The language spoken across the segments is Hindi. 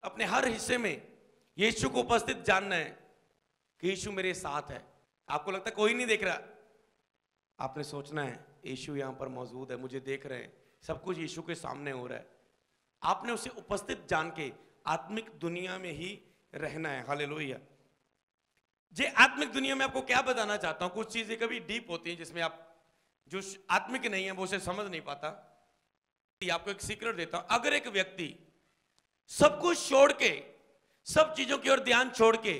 अपने हर हिस्से में यीशु को उपस्थित जानना है कि यीशु मेरे साथ है। आपको लगता है कोई नहीं देख रहा, आपने सोचना है यीशु यहां पर मौजूद है, मुझे देख रहे हैं, सब कुछ यीशु के सामने हो रहा है। आपने उसे उपस्थित जान के आत्मिक दुनिया में ही रहना है। हालेलुया। जे आत्मिक दुनिया में आपको क्या बताना चाहता हूं, कुछ चीजें कभी डीप होती हैं जिसमें आप जो आत्मिक नहीं है वो उसे समझ नहीं पाता। आपको एक सीक्रेट देता हूं, अगर एक व्यक्ति सब कुछ छोड़ के, सब चीजों की ओर ध्यान छोड़ के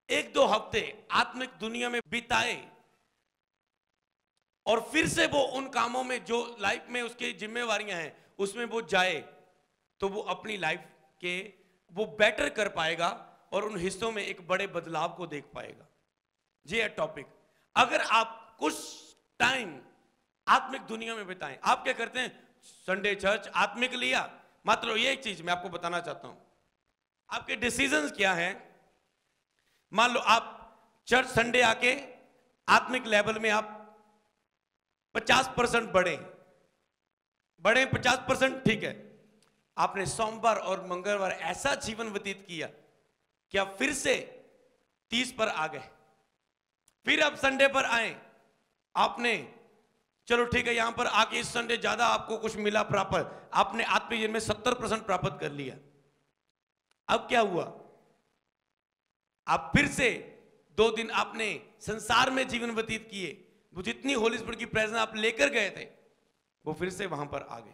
1-2 हफ्ते आत्मिक दुनिया में बिताए और फिर से वो उन कामों में जो लाइफ में उसकी जिम्मेवारियां हैं उसमें वो जाए, तो वो अपनी लाइफ के वो बेटर कर पाएगा और उन हिस्सों में एक बड़े बदलाव को देख पाएगा। ये है टॉपिक। अगर आप कुछ टाइम आत्मिक दुनिया में बिताएं, आप क्या करते हैं, संडे चर्च आत्मिक लिया, मात्र ये एक चीज मैं आपको बताना चाहता हूं, आपके डिसीजंस क्या हैं। मान लो आप चर्च संडे आके आत्मिक लेवल में आप 50% बढ़े 50%, ठीक है। आपने सोमवार और मंगलवार ऐसा जीवन व्यतीत किया कि आप फिर से 30 पर आ गए, फिर आप संडे पर आए, आपने चलो ठीक है यहां पर आके इस संडे ज्यादा आपको कुछ मिला प्राप्त, आपने आत्मिक जीवन में 70% प्राप्त कर लिया। अब क्या हुआ, आप फिर से 2 दिन आपने संसार में जीवन व्यतीत किए, वो जितनी होली स्पिरिट की प्रेजेंस आप लेकर गए थे वो फिर से वहां पर आ गए।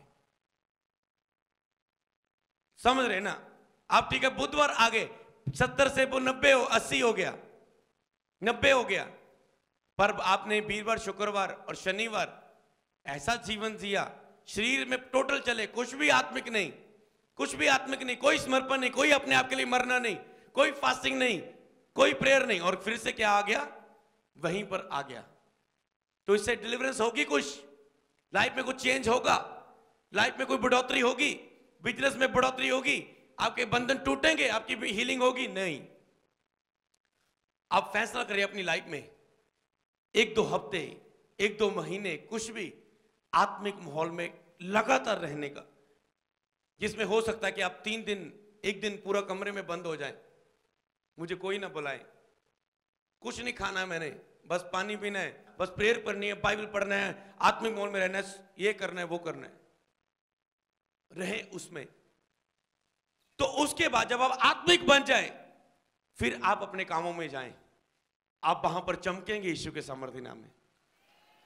समझ रहे ना आप, ठीक है। बुधवार आ गए, 70 से वो 90 80 हो गया, 90 हो गया, पर आपने वीरवार शुक्रवार और शनिवार ऐसा जीवन जिया, शरीर में टोटल चले, कुछ भी आत्मिक नहीं, कुछ भी आत्मिक नहीं, कोई समर्पण नहीं, कोई अपने आप के लिए मरना नहीं, कोई फास्टिंग नहीं, कोई प्रेयर नहीं, और फिर से क्या आ गया, वहीं पर आ गया। तो इससे डिलीवरेंस होगी, कुछ लाइफ में कुछ चेंज होगा, लाइफ में कोई बढ़ोतरी होगी, बिजनेस में बढ़ोतरी होगी, आपके बंधन टूटेंगे, आपकी भी हीलिंग होगी? नहीं। आप फैसला करिए अपनी लाइफ में 1-2 हफ्ते 1-2 महीने कुछ भी आत्मिक माहौल में लगातार रहने का, जिसमें हो सकता है कि आप 3 दिन 1 दिन पूरा कमरे में बंद हो जाएं, मुझे कोई ना बुलाए, कुछ नहीं खाना है मैंने, बस पानी पीना है, बस प्रेयर करनी है, बाइबल पढ़ना है, आत्मिक माहौल में रहना है, ये करना है वो करना है, रहे उसमें। तो उसके बाद जब आप आत्मिक बन जाए फिर आप अपने कामों में जाएं, आप वहां पर चमकेंगे यीशु के सामर्थ्य नाम में।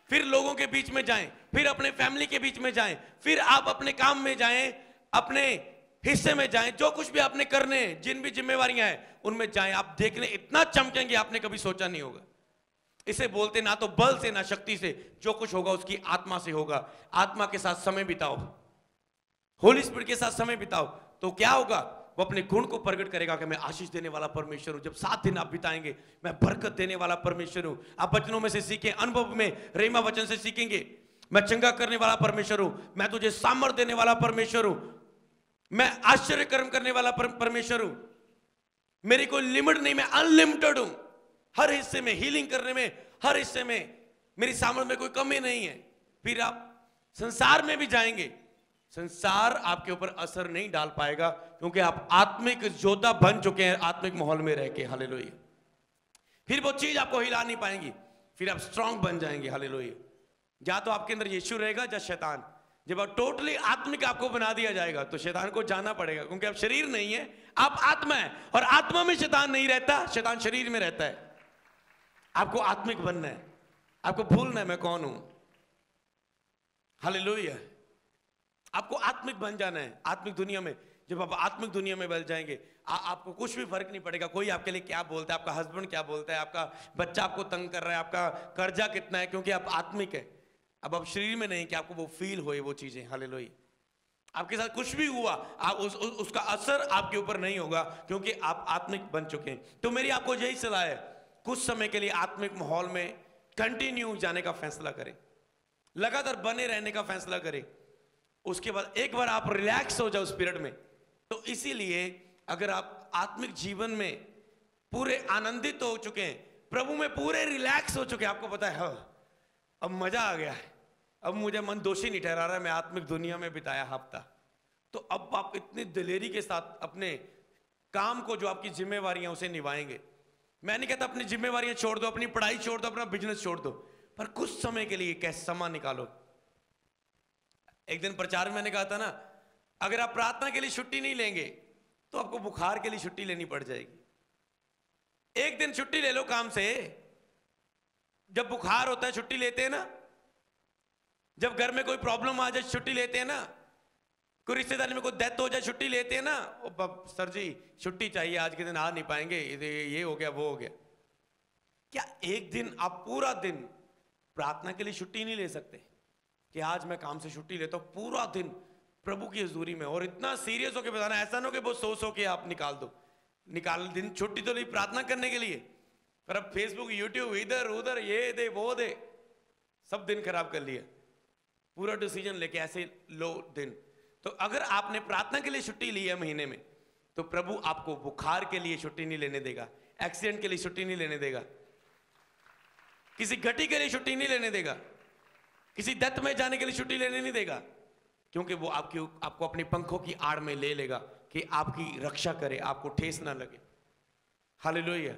फिर लोगों के बीच में जाएं, फिर अपने फैमिली के बीच में जाएं, फिर आप अपने काम में जाएं, अपने हिस्से में जाएं, जो कुछ भी आपने करने हैं, जिन भी जिम्मेवारियां हैं उनमें जाएं, आप देखने इतना चमकेंगे आपने कभी सोचा नहीं होगा। इसे बोलते ना तो बल से ना शक्ति से, जो कुछ होगा उसकी आत्मा से होगा। आत्मा के साथ समय बिताओ, होली स्पिरिट के साथ समय बिताओ, तो क्या होगा, वो अपने गुण को प्रकट करेगा कि मैं आशीष देने वाला परमेश्वर हूं। जब 7 दिन आप बिताएंगे, मैं बरकत देने वाला परमेश्वर हूं। आप वचनों में से सीखें, अनुभव में रेमा वचन से सीखेंगे, मैं चंगा करने वाला परमेश्वर हूं, मैं तुझे सामर्थ देने वाला परमेश्वर हूं, मैं आश्चर्य कर्म करने वाला परमेश्वर हूं, मेरी कोई लिमिट नहीं, मैं अनलिमिटेड हूं। हर हिस्से में हीलिंग करने में, हर हिस्से में मेरी सामर्थ में कोई कमी नहीं है। फिर आप संसार में भी जाएंगे, संसार आपके ऊपर असर नहीं डाल पाएगा, क्योंकि आप आत्मिक योद्धा बन चुके हैं आत्मिक माहौल में रह के। हालेलुया। फिर वो चीज आपको हिला नहीं पाएंगी, फिर आप स्ट्रांग बन जाएंगे। हालेलुया। या तो आपके अंदर यीशु रहेगा या शैतान। जब आप टोटली आत्मिक आपको बना दिया जाएगा तो शैतान को जाना पड़ेगा, क्योंकि आप शरीर नहीं है, आप आत्मा है, और आत्मा में शैतान नहीं रहता, शैतान शरीर में रहता है। आपको आत्मिक बनना है, आपको भूलना है मैं कौन हूं। हालेलुया। आपको आत्मिक बन जाना है आत्मिक दुनिया में। जब आप आत्मिक दुनिया में बन जाएंगे, आपको कुछ भी फर्क नहीं पड़ेगा, कोई आपके लिए क्या बोलता है, आपका हस्बैंड क्या बोलता है, आपका बच्चा आपको तंग कर रहा है, आपका कर्जा कितना है, क्योंकि आप आत्मिक है। अब आप शरीर में नहीं कि आपको वो फील होए वो चीजें। हालेलुया। आपके साथ कुछ भी हुआ, आप उसका असर आपके ऊपर नहीं होगा, क्योंकि आप आत्मिक बन चुके हैं। तो मेरी आपको यही सलाह है, कुछ समय के लिए आत्मिक माहौल में कंटिन्यू जाने का फैसला करें, लगातार बने रहने का फैसला करें। उसके बाद एक बार आप रिलैक्स हो जाओ स्पिरिट में। तो इसीलिए अगर आप आत्मिक जीवन में पूरे आनंदित हो चुके हैं, प्रभु में पूरे रिलैक्स हो चुके हैं, आपको पता है हाँ, अब मजा आ गया है, अब मुझे मन दोषी नहीं ठहरा रहा है, मैं आत्मिक दुनिया में बिताया हफ्ता, तो अब आप इतनी दिलेरी के साथ अपने काम को, जो आपकी जिम्मेवारियां, उसे निभाएंगे। मैं नहीं कहता अपनी जिम्मेवारियां छोड़ दो, अपनी पढ़ाई छोड़ दो, अपना बिजनेस छोड़ दो, पर कुछ समय के लिए कैसे समय निकालो। एक दिन प्रचार में मैंने कहा था ना, अगर आप प्रार्थना के लिए छुट्टी नहीं लेंगे तो आपको बुखार के लिए छुट्टी लेनी पड़ जाएगी। एक दिन छुट्टी ले लो काम से। जब बुखार होता है छुट्टी लेते हैं ना, जब घर में कोई प्रॉब्लम आ जाए छुट्टी लेते हैं ना, कोई रिश्तेदारी में कोई डेथ हो जाए छुट्टी लेते हैं ना। सर जी छुट्टी चाहिए, आज के दिन आ नहीं पाएंगे, ये हो गया वो हो गया। क्या एक दिन आप पूरा दिन प्रार्थना के लिए छुट्टी नहीं ले सकते कि आज मैं काम से छुट्टी लेता हूं, पूरा दिन प्रभु की हजूरी में, और इतना सीरियस होकर बताना। ऐसा ना हो कि वो सो के आप निकाल दिन छुट्टी तो नहीं प्रार्थना करने के लिए, पर अब फेसबुक यूट्यूब इधर उधर ये दे वो दे, सब दिन खराब कर लिया। पूरा डिसीजन लेके ऐसे लो दिन। तो अगर आपने प्रार्थना के लिए छुट्टी ली है महीने में, तो प्रभु आपको बुखार के लिए छुट्टी नहीं लेने देगा, एक्सीडेंट के लिए छुट्टी नहीं लेने देगा, किसी घटी के लिए छुट्टी नहीं लेने देगा, किसी डेथ में जाने के लिए छुट्टी लेने नहीं देगा, क्योंकि वो आपको अपनी पंखों की आड़ में ले लेगा कि आपकी रक्षा करे, आपको ठेस ना लगे। हालेलुया।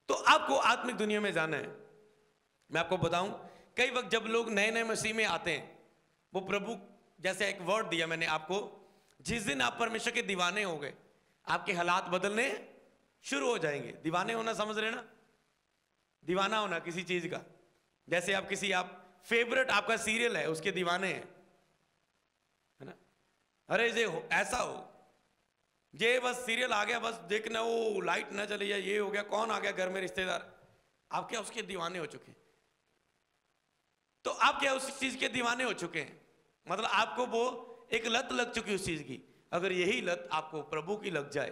तो आपको आत्मिक दुनिया में जाना है। मैं आपको बताऊं, कई वक्त जब लोग नए नए मसीह में आते हैं, वो प्रभु, जैसे एक वर्ड दिया मैंने आपको, जिस दिन आप परमेश्वर के दीवाने हो गए, आपके हालात बदलने शुरू हो जाएंगे। दीवाने होना समझ रहे ना, दीवाना होना किसी चीज का। जैसे आप फेवरेट आपका सीरियल है, उसके दीवाने हैं, है ना। अरे ये हो, ऐसा हो, ये बस सीरियल आ गया, बस देखना, वो लाइट ना चली जाए, ये हो गया, कौन आ गया घर में रिश्तेदार, आप क्या उसके दीवाने हो चुके हैं। तो आप क्या उस चीज के दीवाने हो चुके हैं, मतलब आपको वो एक लत लग चुकी है उस चीज की। अगर यही लत आपको प्रभु की लग जाए,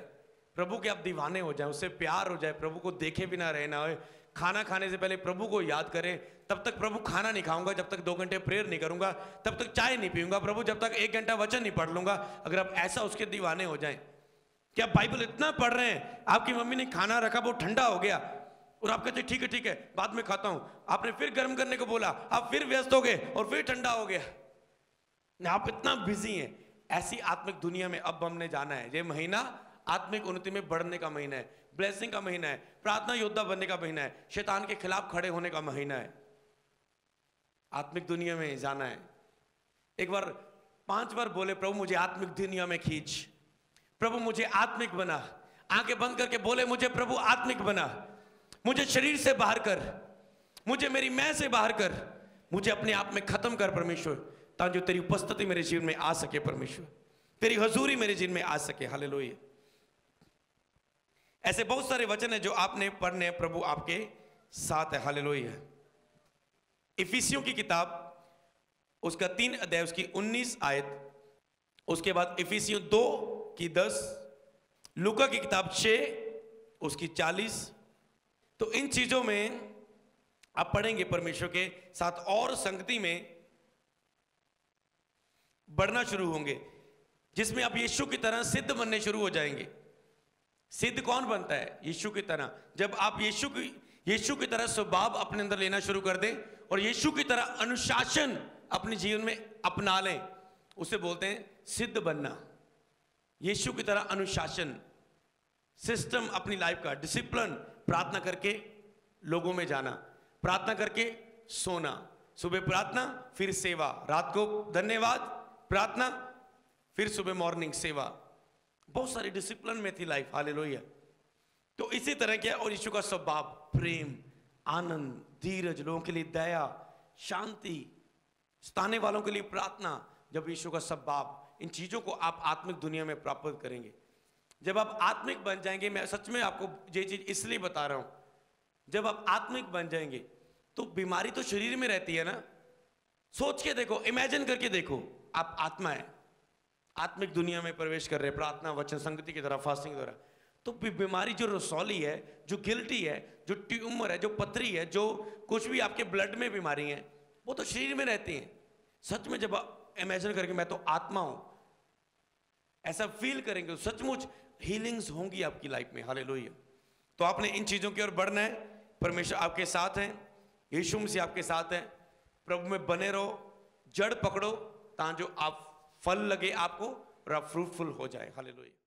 प्रभु के आप दीवाने हो जाए, उससे प्यार हो जाए, प्रभु को देखे बिना रहना हो, खाना खाने से पहले प्रभु को याद करें, तब तक प्रभु खाना नहीं खाऊंगा जब तक 2 घंटे प्रेयर नहीं करूंगा, तब तक चाय नहीं पीऊंगा प्रभु जब तक 1 घंटा वचन नहीं पढ़ लूंगा। अगर आप ऐसा उसके दीवाने हो जाएं, क्या बाइबल इतना पढ़ रहे हैं, आपकी मम्मी ने खाना रखा वो ठंडा हो गया और आप कहते ठीक है बाद में खाता हूं, आपने फिर गर्म करने को बोला, आप फिर व्यस्त हो गए और फिर ठंडा हो गया, आप इतना बिजी हैं। ऐसी आत्मिक दुनिया में अब हमने जाना है। ये महीना आत्मिक उन्नति में बढ़ने का महीना है, ब्लेसिंग का महीना है, प्रार्थना योद्धा बनने का महीना है, शैतान के खिलाफ खड़े होने का महीना है। आत्मिक दुनिया में जाना है। एक बार 5 बार बोले, प्रभु मुझे आत्मिक दुनिया में खींच, प्रभु मुझे आत्मिक बना। आंखें बंद करके बोले, मुझे प्रभु आत्मिक बना, मुझे शरीर से बाहर कर, मुझे मेरी मैं से बाहर कर, मुझे अपने आप में खत्म कर परमेश्वर, ताकि तेरी उपस्थिति मेरे जीवन में आ सके परमेश्वर, तेरी हजूरी मेरे जीवन में आ सके। हालेलुया। ऐसे बहुत सारे वचन है जो आपने पढ़ने, प्रभु आपके साथ है। हालेलुया। इफिसियों की किताब उसका 3 अध्याय उसकी 19 आयत, उसके बाद इफिसियों 2 की 10, लूका की किताब 6 उसकी 40। तो इन चीजों में आप पढ़ेंगे, परमेश्वर के साथ और संगति में बढ़ना शुरू होंगे, जिसमें आप यीशु की तरह सिद्ध बनने शुरू हो जाएंगे। सिद्ध कौन बनता है? यीशु की तरह। जब आप यीशु की तरह स्वभाव अपने अंदर लेना शुरू कर दें और यीशु की तरह अनुशासन अपने जीवन में अपना लें, उसे बोलते हैं सिद्ध बनना। यीशु की तरह अनुशासन, सिस्टम अपनी लाइफ का, डिसिप्लिन, प्रार्थना करके लोगों में जाना, प्रार्थना करके सोना, सुबह प्रार्थना फिर सेवा, रात को धन्यवाद प्रार्थना, फिर सुबह मॉर्निंग सेवा। बहुत सारी डिसिप्लिन में थी लाइफ। हालेलुया। तो इसी तरह क्या, और यीशु का स्वभाव प्रेम, आनंद, धीरज, लोगों के लिए दया, शांति, सताने वालों के लिए प्रार्थना। जब यीशु का स्वभाव, इन चीजों को आप आत्मिक दुनिया में प्राप्त करेंगे। जब आप आत्मिक बन जाएंगे, मैं सच में आपको ये चीज इसलिए बता रहा हूं, जब आप आत्मिक बन जाएंगे तो बीमारी तो शरीर में रहती है ना। सोच के देखो, इमेजिन करके देखो, आप आत्मा है, आत्मिक दुनिया में प्रवेश कर रहे हैं, प्रार्थना, वचन, संगति की तरह, फास्टिंग द्वारा। तो बीमारी जो रसौली है, जो गिल्टी है, जो ट्यूमर है, जो पथरी है, जो कुछ भी आपके ब्लड में बीमारी है, वो तो शरीर में रहती है। सच में जब आप इमेजिन करके मैं तो आत्मा हूं, ऐसा फील करेंगे, सचमुच हीलिंग्स होंगी आपकी लाइफ में। हालेलुया। तो आपने इन चीजों की ओर बढ़ना है। परमेश्वर आपके साथ हैं, यीशु मसीह आपके साथ है। प्रभु में बने रहो, जड़ पकड़ो, ताकि जो आप फल लगे आपको, और आप फ्रूटफुल हो जाए। हालेलुया।